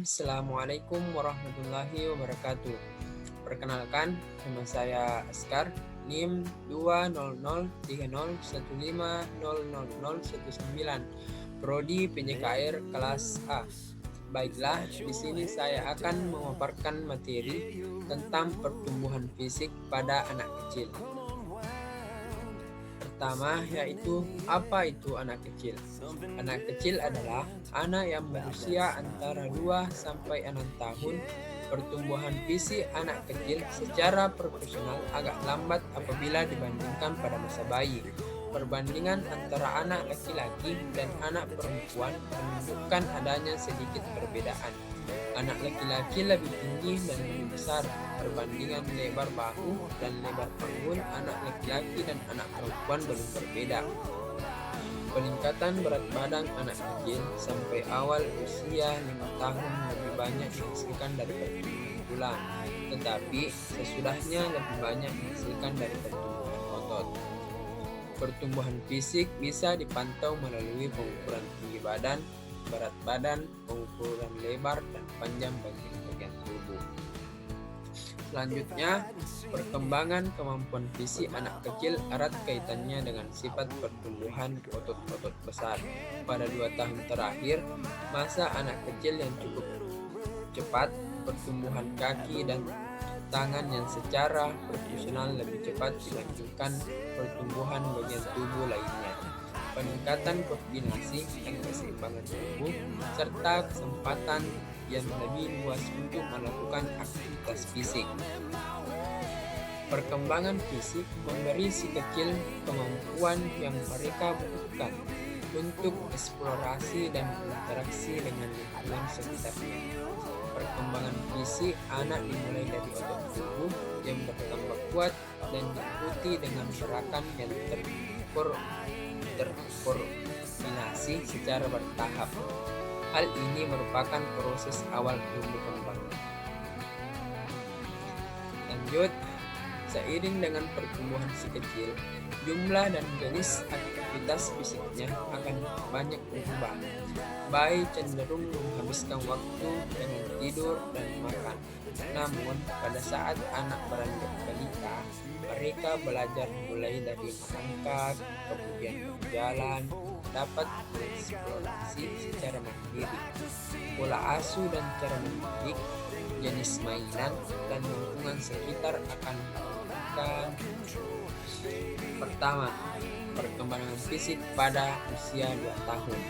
Assalamualaikum warahmatullahi wabarakatuh. Perkenalkan, nama saya Askar, NIM 20030150019, Prodi PJKR kelas A. Baiklah, di sini saya akan memaparkan materi tentang pertumbuhan fisik pada anak kecil. Pertama, yaitu apa itu anak kecil? Anak kecil adalah anak yang berusia antara 2 sampai 6 tahun. Pertumbuhan fisik anak kecil secara proporsional agak lambat apabila dibandingkan pada masa bayi. Perbandingan antara anak laki-laki dan anak perempuan menunjukkan adanya sedikit perbedaan. Anak laki-laki lebih tinggi dan lebih besar. Perbandingan lebar bahu dan lebar panggul anak laki-laki dan anak perempuan belum berbeda. Peningkatan berat badan anak kecil sampai awal usia 5 tahun lebih banyak dihasilkan dari pertumbuhan tulang, tetapi sesudahnya lebih banyak dihasilkan dari pertumbuhan otot. Pertumbuhan fisik bisa dipantau melalui pengukuran tinggi badan, berat badan, pengukuran lebar dan panjang bagian tubuh. Selanjutnya, perkembangan kemampuan fisik anak kecil erat kaitannya dengan sifat pertumbuhan otot-otot besar. Pada 2 tahun terakhir, masa anak kecil yang cukup cepat, pertumbuhan kaki dan tangan yang secara proporsional lebih cepat dibandingkan pertumbuhan bagian tubuh lainnya. Peningkatan koordinasi dan keseimbangan tubuh, serta kesempatan yang lebih luas untuk melakukan aktivitas fisik. Perkembangan fisik memberi si kecil kemampuan yang mereka butuhkan untuk eksplorasi dan interaksi dengan lingkungan sekitarnya. Perkembangan fisik anak dimulai dari otot tubuh yang bertambah kuat dan diikuti dengan gerakan yang terkoordinasi secara bertahap. Hal ini merupakan proses awal tumbuh kembang. Lanjut, seiring dengan pertumbuhan si kecil, jumlah dan jenis aktivitas fisiknya akan banyak berubah. Bayi cenderung menghabiskan waktu dengan tidur dan makan. Namun, pada saat anak beranjak balita, mereka belajar mulai dari merangkak, kemudian berjalan, dapat mengeksplorasi secara mandiri. Pola asuh dan cara mendidik, jenis mainan, dan lingkungan sekitar akan menentukan. Pertama, perkembangan fisik pada usia 2 tahun.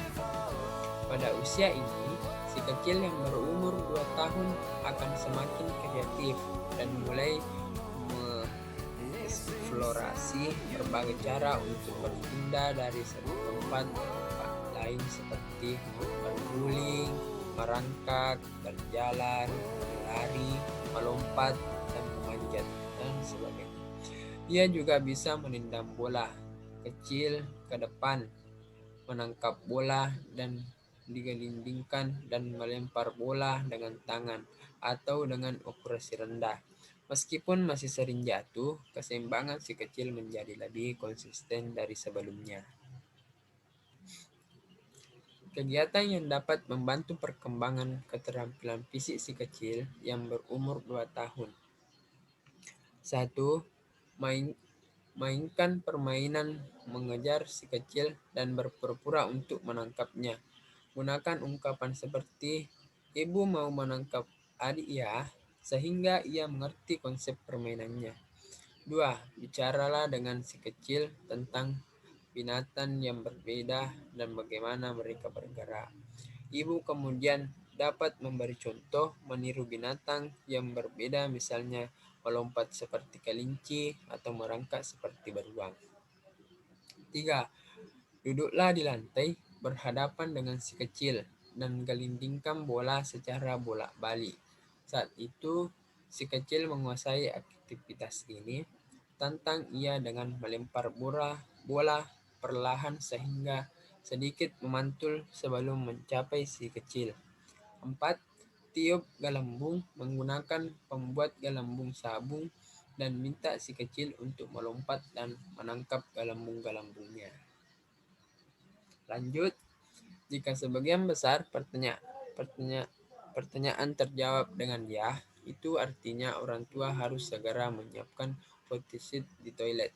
Pada usia ini, si kecil yang berumur 2 tahun akan semakin kreatif dan mulai mengeksplorasi berbagai cara untuk berpindah dari satu tempat ke tempat lain seperti berguling, merangkak, berjalan, berlari, melompat, dan memanjat, dan sebagainya. Ia juga bisa menendang bola kecil ke depan, menangkap bola dan digelindingkan, dan melempar bola dengan tangan atau dengan akurasi rendah. Meskipun masih sering jatuh, keseimbangan si kecil menjadi lebih konsisten dari sebelumnya. Kegiatan yang dapat membantu perkembangan keterampilan fisik si kecil yang berumur 2 tahun. 1. Mainkan permainan mengejar si kecil dan berpura-pura untuk menangkapnya. Gunakan ungkapan seperti, "Ibu mau menangkap adik ya," sehingga ia mengerti konsep permainannya. 2. Bicaralah dengan si kecil tentang binatang yang berbeda dan bagaimana mereka bergerak. Ibu kemudian dapat memberi contoh meniru binatang yang berbeda, misalnya melompat seperti kelinci atau merangkak seperti beruang. 3. Duduklah di lantai berhadapan dengan si kecil dan gelindingkan bola secara bolak-balik. Saat itu, si kecil menguasai aktivitas ini. Tantang ia dengan melempar bola perlahan sehingga sedikit memantul sebelum mencapai si kecil. 4. Tiup galambung menggunakan pembuat galambung sabung dan minta si kecil untuk melompat dan menangkap galambung-galambungnya. Lanjut, jika sebagian besar pertanyaan terjawab dengan ya, itu artinya orang tua harus segera menyiapkan potty seat di toilet.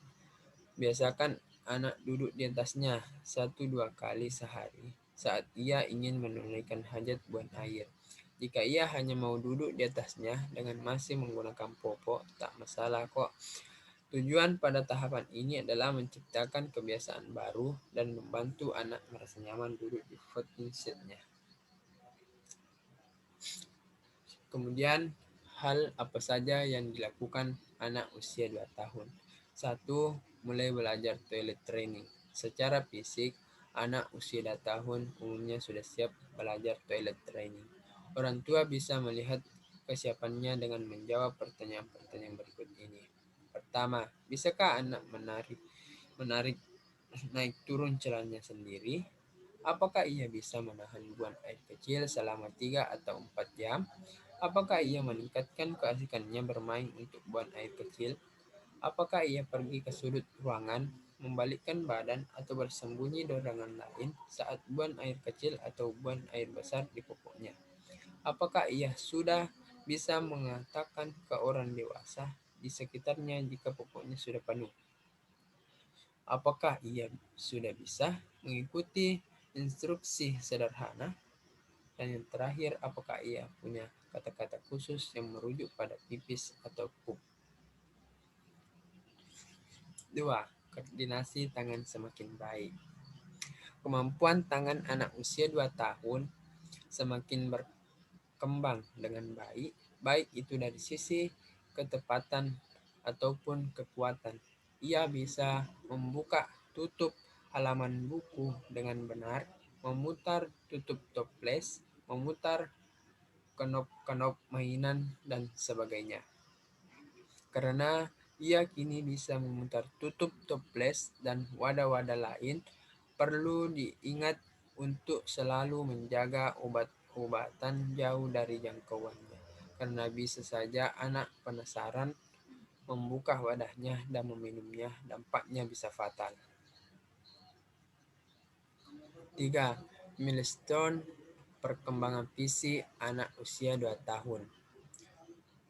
Biasakan anak duduk di atasnya 1-2 kali sehari saat ia ingin menunaikan hajat buang air. Jika ia hanya mau duduk di atasnya dengan masih menggunakan popok, tak masalah kok. Tujuan pada tahapan ini adalah menciptakan kebiasaan baru dan membantu anak merasa nyaman duduk di potty seat-nya. Kemudian, hal apa saja yang dilakukan anak usia 2 tahun? 1. Mulai belajar toilet training. Secara fisik, anak usia 2 tahun umumnya sudah siap belajar toilet training. Orang tua bisa melihat kesiapannya dengan menjawab pertanyaan-pertanyaan berikut ini. Pertama, bisakah anak menarik naik turun celananya sendiri? Apakah ia bisa menahan buang air kecil selama 3 atau 4 jam? Apakah ia meningkatkan keasikannya bermain untuk buang air kecil? Apakah ia pergi ke sudut ruangan, membalikkan badan, atau bersembunyi di ruangan lain saat buang air kecil atau buang air besar di popoknya? Apakah ia sudah bisa mengatakan ke orang dewasa di sekitarnya jika popoknya sudah penuh? Apakah ia sudah bisa mengikuti instruksi sederhana? Dan yang terakhir, apakah ia punya kata-kata khusus yang merujuk pada pipis atau pup? 2. Koordinasi tangan semakin baik. Kemampuan tangan anak usia 2 tahun semakin berkembang dengan baik, baik itu dari sisi ketepatan ataupun kekuatan. Ia bisa membuka tutup halaman buku dengan benar, memutar tutup toples, memutar kenop-kenop mainan, dan sebagainya. Karena ia kini bisa memutar tutup toples dan wadah-wadah lain, perlu diingat untuk selalu menjaga obat-obatan jauh dari jangkauannya. Karena bisa saja anak penasaran membuka wadahnya dan meminumnya, dampaknya bisa fatal. 3. Milestone perkembangan fisik anak usia 2 tahun.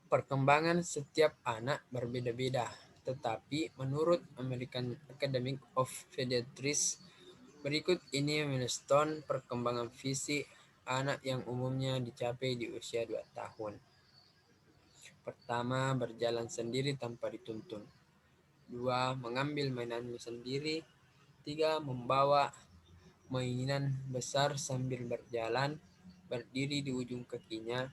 Perkembangan setiap anak berbeda-beda, tetapi menurut American Academy of Pediatrics, berikut ini milestone perkembangan fisik anak yang umumnya dicapai di usia 2 tahun. Pertama, berjalan sendiri tanpa dituntun. 2. Mengambil mainannya sendiri. 3. Membawa mainan besar sambil berjalan, berdiri di ujung kakinya,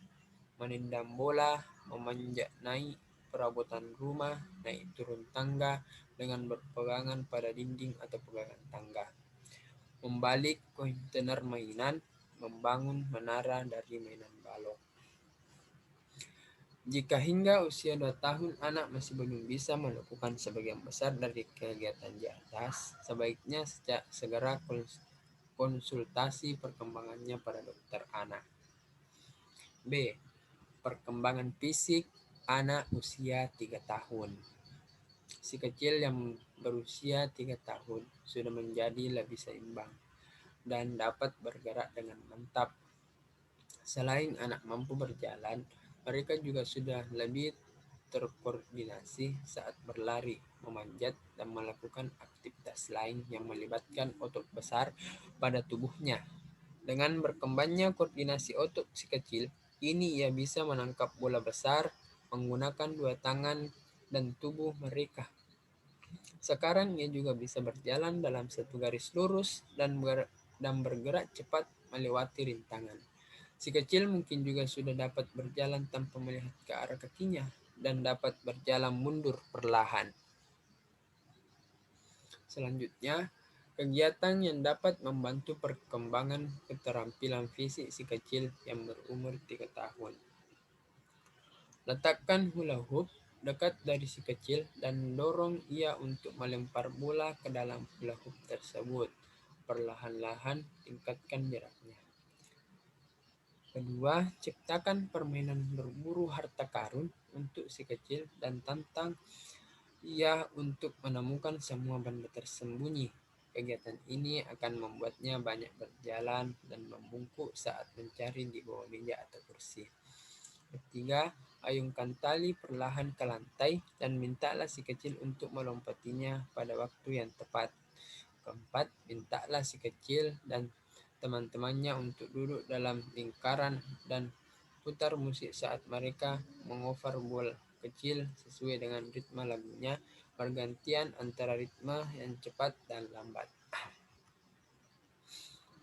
menendang bola, memanjat naik perabotan rumah, naik turun tangga dengan berpegangan pada dinding atau pegangan tangga, membalik kontainer mainan, membangun menara dari mainan balok. Jika hingga usia 2 tahun anak masih belum bisa melakukan sebagian besar dari kegiatan di atas, sebaiknya segera konsultasi perkembangannya pada dokter anak. B. Perkembangan fisik anak usia 3 tahun. Si kecil yang berusia 3 tahun sudah menjadi lebih seimbang dan dapat bergerak dengan mantap. Selain anak mampu berjalan, mereka juga sudah lebih terkoordinasi saat berlari, memanjat, dan melakukan aktivitas lain yang melibatkan otot besar pada tubuhnya. Dengan berkembangnya koordinasi otot si kecil, ini ia bisa menangkap bola besar menggunakan 2 tangan dan tubuh mereka. Sekarang ia juga bisa berjalan dalam satu garis lurus dan bergerak cepat melewati rintangan. Si kecil mungkin juga sudah dapat berjalan tanpa melihat ke arah kakinya dan dapat berjalan mundur perlahan. Selanjutnya, kegiatan yang dapat membantu perkembangan keterampilan fisik si kecil yang berumur 3 tahun. Letakkan hula hoop dekat dari si kecil dan dorong ia untuk melempar bola ke dalam hula hoop tersebut. Perlahan-lahan tingkatkan jaraknya. Kedua, ciptakan permainan berburu harta karun untuk si kecil dan tantang ia untuk menemukan semua benda tersembunyi. Kegiatan ini akan membuatnya banyak berjalan dan membungkuk saat mencari di bawah meja atau kursi. Ketiga, ayunkan tali perlahan ke lantai dan mintalah si kecil untuk melompatinya pada waktu yang tepat. Keempat, mintalah si kecil dan teman-temannya untuk duduk dalam lingkaran dan putar musik saat mereka mengover bola kecil sesuai dengan ritme lagunya, pergantian antara ritme yang cepat dan lambat.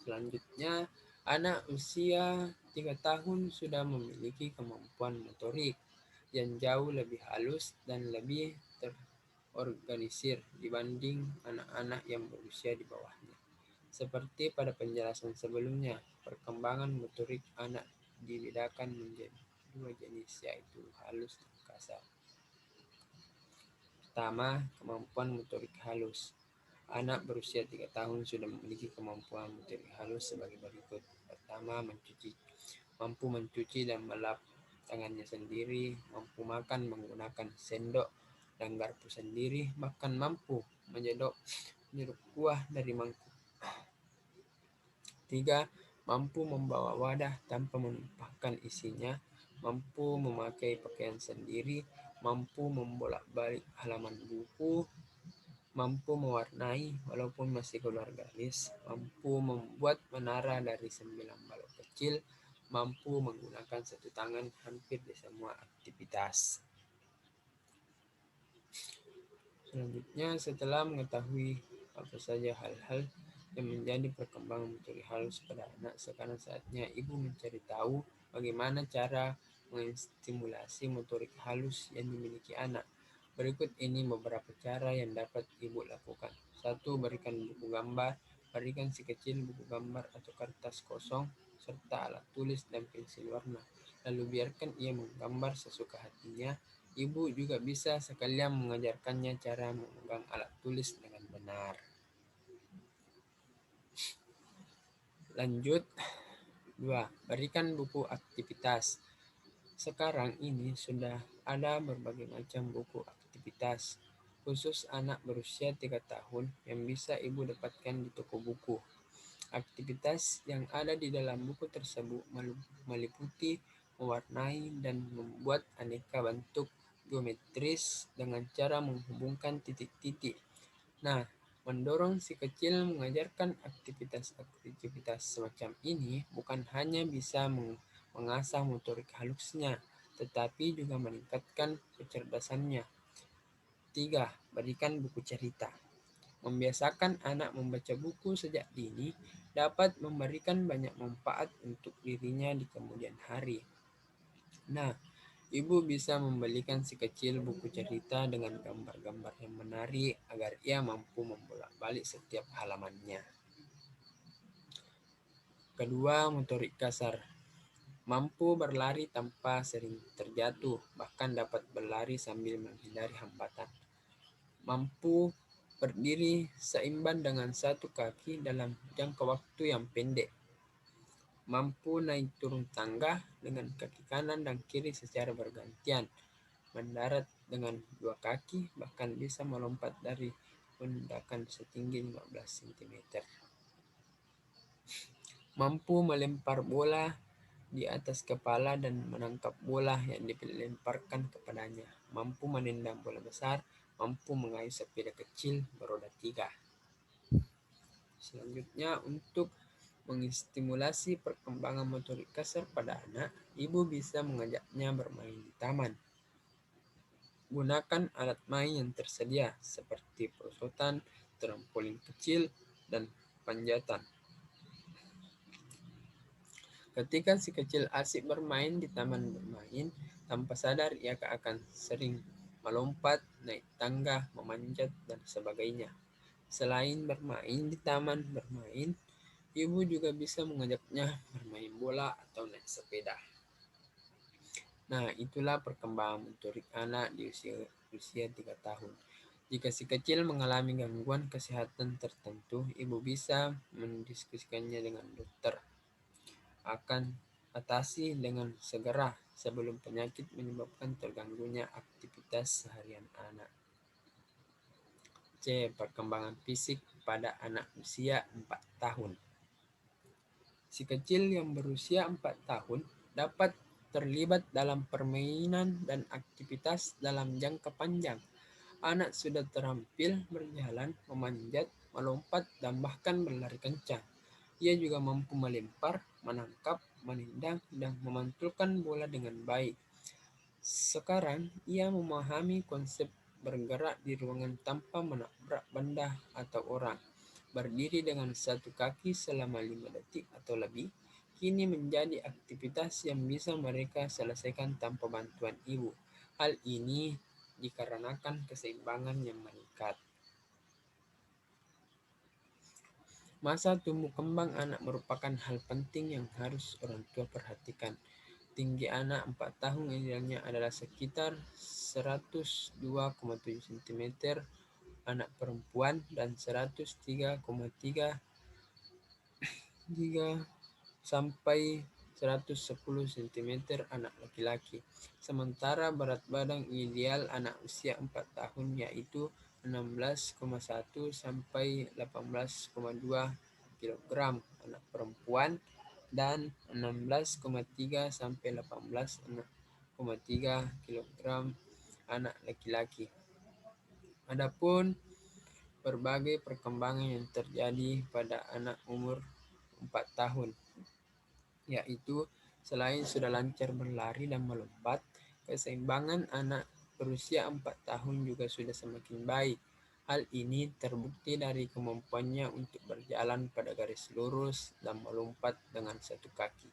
Selanjutnya, anak usia 3 tahun sudah memiliki kemampuan motorik yang jauh lebih halus dan lebih terorganisir dibanding anak-anak yang berusia di bawahnya. Seperti pada penjelasan sebelumnya, perkembangan motorik anak dibedakan menjadi dua jenis, yaitu halus dan kasar. Pertama, kemampuan motorik halus. Anak berusia 3 tahun sudah memiliki kemampuan motorik halus sebagai berikut. Pertama, mampu mencuci dan melap tangannya sendiri, mampu makan menggunakan sendok dan garpu sendiri, bahkan mampu menyedok kuah dari mangkuk. 3. Mampu membawa wadah tanpa menumpahkan isinya, mampu memakai pakaian sendiri, mampu membolak-balik halaman buku, mampu mewarnai walaupun masih keluar garis, mampu membuat menara dari 9 balok kecil, mampu menggunakan satu tangan hampir di semua aktivitas. Selanjutnya, setelah mengetahui apa saja hal-hal yang menjadi perkembangan motorik halus pada anak, sekarang saatnya ibu mencari tahu bagaimana cara menstimulasi motorik halus yang dimiliki anak. Berikut ini beberapa cara yang dapat ibu lakukan. 1. Berikan buku gambar. Berikan si kecil buku gambar atau kertas kosong serta alat tulis dan pensil warna. Lalu biarkan ia menggambar sesuka hatinya. Ibu juga bisa sekalian mengajarkannya cara memegang alat tulis dengan benar. Lanjut. 2. Berikan buku aktivitas. Sekarang ini sudah ada berbagai macam buku aktivitas khusus anak berusia 3 tahun yang bisa ibu dapatkan di toko buku. Aktivitas yang ada di dalam buku tersebut meliputi mewarnai dan membuat aneka bentuk geometris dengan cara menghubungkan titik-titik. Nah, mendorong si kecil mengajarkan aktivitas-aktivitas semacam ini bukan hanya bisa mengasah motorik halusnya, tetapi juga meningkatkan kecerdasannya. 3. Berikan buku cerita. Membiasakan anak membaca buku sejak dini dapat memberikan banyak manfaat untuk dirinya di kemudian hari. Nah, ibu bisa membelikan si kecil buku cerita dengan gambar-gambar yang menarik agar ia mampu membolak-balik setiap halamannya. Kedua, motorik kasar. Mampu berlari tanpa sering terjatuh, bahkan dapat berlari sambil menghindari hambatan. Mampu berdiri seimbang dengan satu kaki dalam jangka waktu yang pendek. Mampu naik turun tangga dengan kaki kanan dan kiri secara bergantian. Mendarat dengan dua kaki, bahkan bisa melompat dari pundakan setinggi 15 cm. Mampu melempar bola di atas kepala dan menangkap bola yang dilemparkan kepadanya. Mampu menendang bola besar, mampu mengayuh sepeda kecil beroda 3. Selanjutnya, untuk mengistimulasi perkembangan motorik kasar pada anak, ibu bisa mengajaknya bermain di taman. Gunakan alat main yang tersedia seperti perosotan, trampolin kecil, dan panjatan. Ketika si kecil asik bermain di taman bermain, tanpa sadar ia akan sering melompat, naik tangga, memanjat, dan sebagainya. Selain bermain di taman bermain, ibu juga bisa mengajaknya bermain bola atau naik sepeda. Nah, itulah perkembangan motorik anak di usia 3 tahun. Jika si kecil mengalami gangguan kesehatan tertentu, ibu bisa mendiskusikannya dengan dokter. Akan atasi dengan segera sebelum penyakit menyebabkan terganggunya aktivitas seharian anak. C. Perkembangan fisik pada anak usia 4 tahun. Si kecil yang berusia 4 tahun dapat terlibat dalam permainan dan aktivitas dalam jangka panjang. Anak sudah terampil berjalan, memanjat, melompat, dan bahkan berlari kencang. Ia juga mampu melempar, menangkap, menendang, dan memantulkan bola dengan baik. Sekarang, ia memahami konsep bergerak di ruangan tanpa menabrak benda atau orang. Berdiri dengan satu kaki selama 5 detik atau lebih, kini menjadi aktivitas yang bisa mereka selesaikan tanpa bantuan ibu. Hal ini dikarenakan keseimbangan yang meningkat. Masa tumbuh kembang anak merupakan hal penting yang harus orang tua perhatikan. Tinggi anak 4 tahun idealnya adalah sekitar 102,7 cm anak perempuan dan 103,3 sampai 110 cm anak laki-laki. Sementara berat badan ideal anak usia 4 tahun yaitu 16,1 sampai 18,2 kg anak perempuan dan 16,3 sampai 18,3 kg anak laki-laki. Adapun berbagai perkembangan yang terjadi pada anak umur 4 tahun, yaitu selain sudah lancar berlari dan melompat, keseimbangan anak berusia 4 tahun juga sudah semakin baik. Hal ini terbukti dari kemampuannya untuk berjalan pada garis lurus dan melompat dengan satu kaki.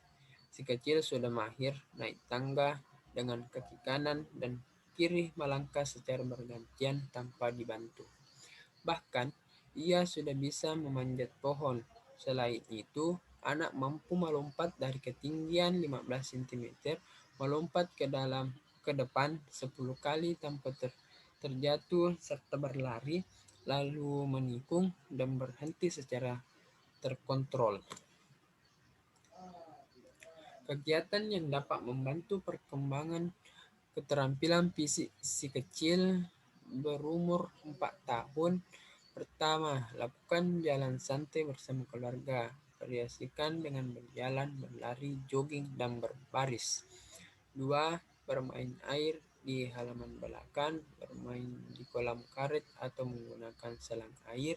Si kecil sudah mahir naik tangga dengan kaki kanan dan kiri melangkah secara bergantian tanpa dibantu. Bahkan, ia sudah bisa memanjat pohon. Selain itu, anak mampu melompat dari ketinggian 15 cm, melompat ke depan 10 kali tanpa terjatuh serta berlari, lalu menikung dan berhenti secara terkontrol. Kegiatan yang dapat membantu perkembangan keterampilan fisik si kecil berumur 4 tahun. Pertama, lakukan jalan santai bersama keluarga. Variasikan dengan berjalan, berlari, jogging, dan berbaris. 2. Bermain air di halaman belakang, bermain di kolam karet atau menggunakan selang air,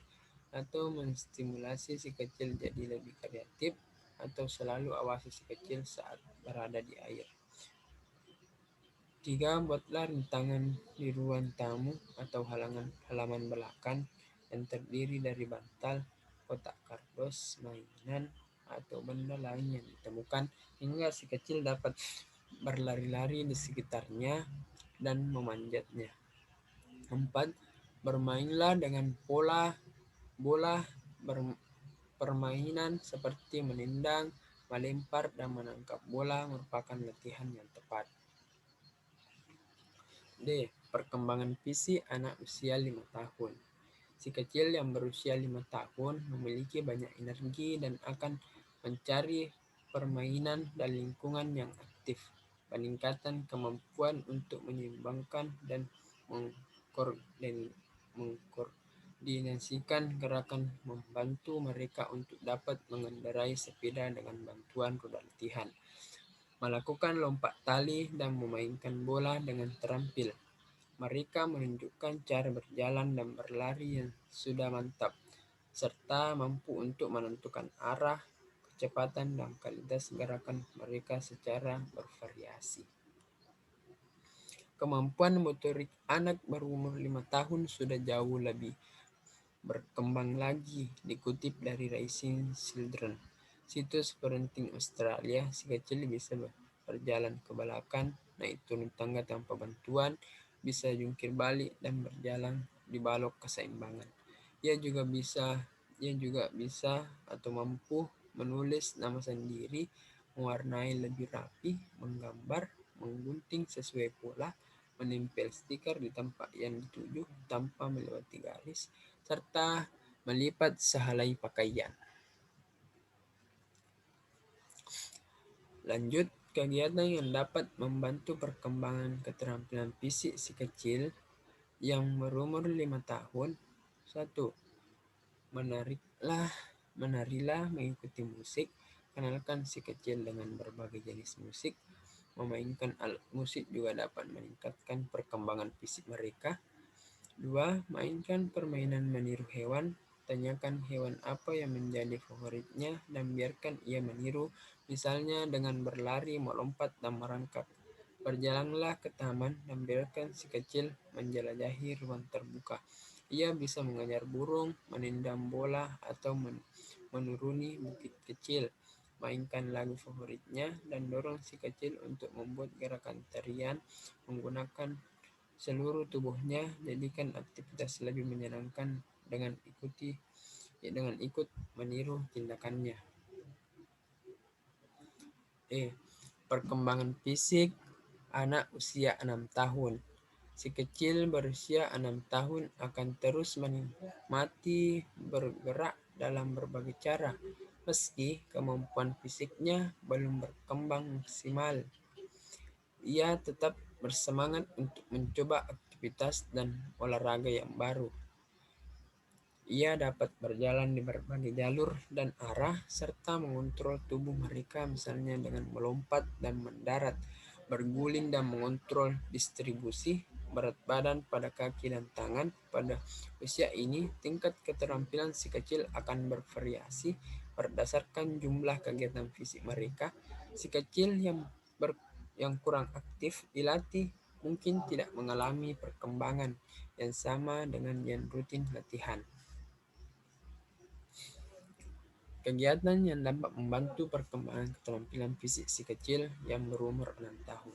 atau menstimulasi si kecil jadi lebih kreatif, atau selalu awasi si kecil saat berada di air. 3. Buatlah rintangan di ruang tamu atau halaman belakang yang terdiri dari bantal, kotak kardus, mainan, atau benda lain yang ditemukan hingga si kecil dapat berlari-lari di sekitarnya dan memanjatnya. 4. Bermainlah dengan bola permainan seperti menendang, melempar, dan menangkap bola merupakan latihan yang tepat. D. Perkembangan fisik anak usia 5 tahun. Si kecil yang berusia 5 tahun memiliki banyak energi dan akan mencari permainan dan lingkungan yang aktif. Peningkatan kemampuan untuk menyeimbangkan dan mengkoordinasikan gerakan membantu mereka untuk dapat mengendarai sepeda dengan bantuan roda latihan, melakukan lompat tali, dan memainkan bola dengan terampil. Mereka menunjukkan cara berjalan dan berlari yang sudah mantap, serta mampu untuk menentukan arah, kecepatan, dan kualitas gerakan mereka secara bervariasi. Kemampuan motorik anak berumur 5 tahun sudah jauh lebih berkembang lagi, dikutip dari Rising Children, situs parenting Australia. Si kecil bisa berjalan ke belakang, naik turun tangga tanpa bantuan, bisa jungkir balik, dan berjalan di balok keseimbangan. Ia juga bisa atau mampu menulis nama sendiri, mewarnai lebih rapi, menggambar, menggunting sesuai pola, menempel stiker di tempat yang dituju tanpa melewati garis, serta melipat sehelai pakaian. Lanjut, kegiatan yang dapat membantu perkembangan keterampilan fisik si kecil yang berumur 5 tahun. 1. Menarilah mengikuti musik. Kenalkan si kecil dengan berbagai jenis musik. Memainkan alat musik juga dapat meningkatkan perkembangan fisik mereka. 2. Mainkan permainan meniru hewan. Tanyakan hewan apa yang menjadi favoritnya dan biarkan ia meniru, misalnya dengan berlari, melompat, dan merangkak. Berjalanlah ke taman dan biarkan si kecil menjelajahi ruang terbuka. Ia bisa mengejar burung, menendang bola, atau menuruni bukit kecil. Mainkan lagu favoritnya dan dorong si kecil untuk membuat gerakan tarian menggunakan seluruh tubuhnya. Jadikan aktivitas lebih menyenangkan dengan ikut meniru tindakannya. Perkembangan fisik anak usia 6 tahun. Si kecil berusia 6 tahun akan terus menikmati bergerak dalam berbagai cara, meski kemampuan fisiknya belum berkembang maksimal. Ia tetap bersemangat untuk mencoba aktivitas dan olahraga yang baru. Ia dapat berjalan di berbagai jalur dan arah, serta mengontrol tubuh mereka, misalnya dengan melompat dan mendarat, berguling dan mengontrol distribusi berat badan pada kaki dan tangan. Pada usia ini, tingkat keterampilan si kecil akan bervariasi berdasarkan jumlah kegiatan fisik mereka. Si kecil yang kurang aktif dilatih mungkin tidak mengalami perkembangan yang sama dengan yang rutin latihan. Kegiatan yang dapat membantu perkembangan keterampilan fisik si kecil yang berumur 6 tahun.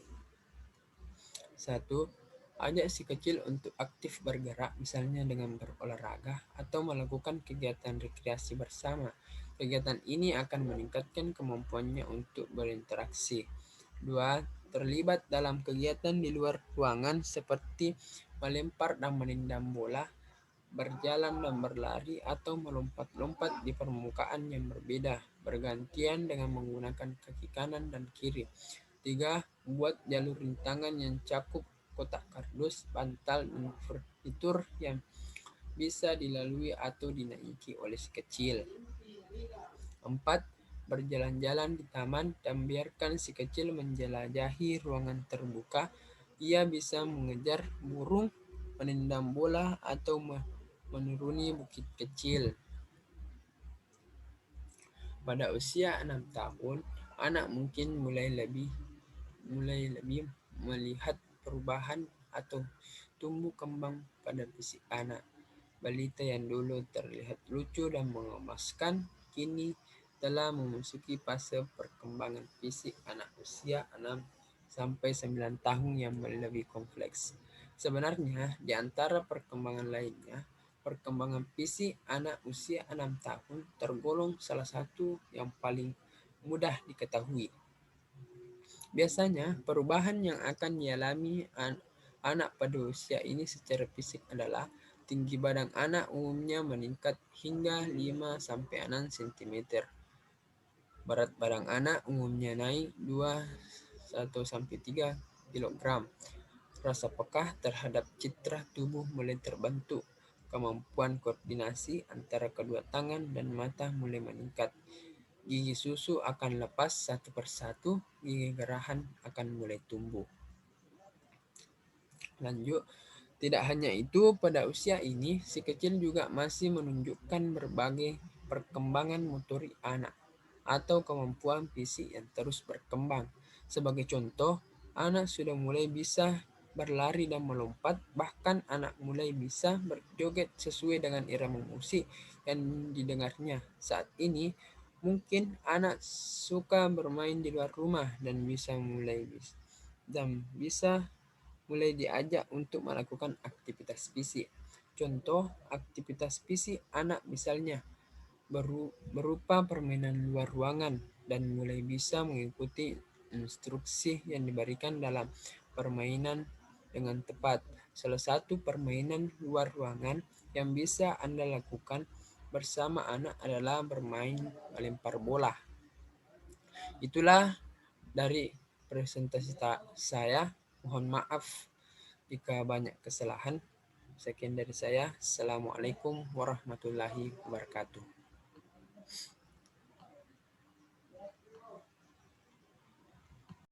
1. Ajak si kecil untuk aktif bergerak, misalnya dengan berolahraga atau melakukan kegiatan rekreasi bersama. Kegiatan ini akan meningkatkan kemampuannya untuk berinteraksi. 2. Terlibat dalam kegiatan di luar ruangan seperti melempar dan menendang bola, berjalan dan berlari, atau melompat-lompat di permukaan yang berbeda, bergantian dengan menggunakan kaki kanan dan kiri. 3. Buat jalur rintangan yang cakup kotak kardus, bantal, dan furnitur yang bisa dilalui atau dinaiki oleh si kecil. 4. Berjalan-jalan di taman dan biarkan si kecil menjelajahi ruangan terbuka. Ia bisa mengejar burung, menendang bola, atau menuruni bukit kecil. Pada usia 6 tahun, anak mungkin mulai lebih melihat perubahan atau tumbuh kembang pada fisik anak. Balita yang dulu terlihat lucu dan mengemaskan, kini telah memasuki fase perkembangan fisik anak usia 6 sampai 9 tahun yang lebih kompleks. Sebenarnya, di antara perkembangan lainnya, perkembangan fisik anak usia 6 tahun tergolong salah satu yang paling mudah diketahui. Biasanya, perubahan yang akan dialami anak pada usia ini secara fisik adalah tinggi badan anak umumnya meningkat hingga 5-6 cm. Berat badan anak umumnya naik 2-3 kg. Rasa peka terhadap citra tubuh mulai terbentuk. Kemampuan koordinasi antara kedua tangan dan mata mulai meningkat. Gigi susu akan lepas satu persatu, gigi gerahan akan mulai tumbuh. Lanjut, tidak hanya itu, pada usia ini si kecil juga masih menunjukkan berbagai perkembangan motorik anak atau kemampuan fisik yang terus berkembang. Sebagai contoh, anak sudah mulai bisa berlari dan melompat, bahkan anak mulai bisa berjoget sesuai dengan irama musik yang didengarnya. Saat ini, mungkin anak suka bermain di luar rumah dan bisa mulai diajak untuk melakukan aktivitas fisik. Contoh aktivitas fisik anak misalnya berupa permainan luar ruangan dan mulai bisa mengikuti instruksi yang diberikan dalam permainan dengan tepat. Salah satu permainan luar ruangan yang bisa Anda lakukan bersama anak adalah bermain melempar bola. Itulah dari presentasi saya. Mohon maaf jika banyak kesalahan. Sekian dari saya. Assalamualaikum warahmatullahi wabarakatuh.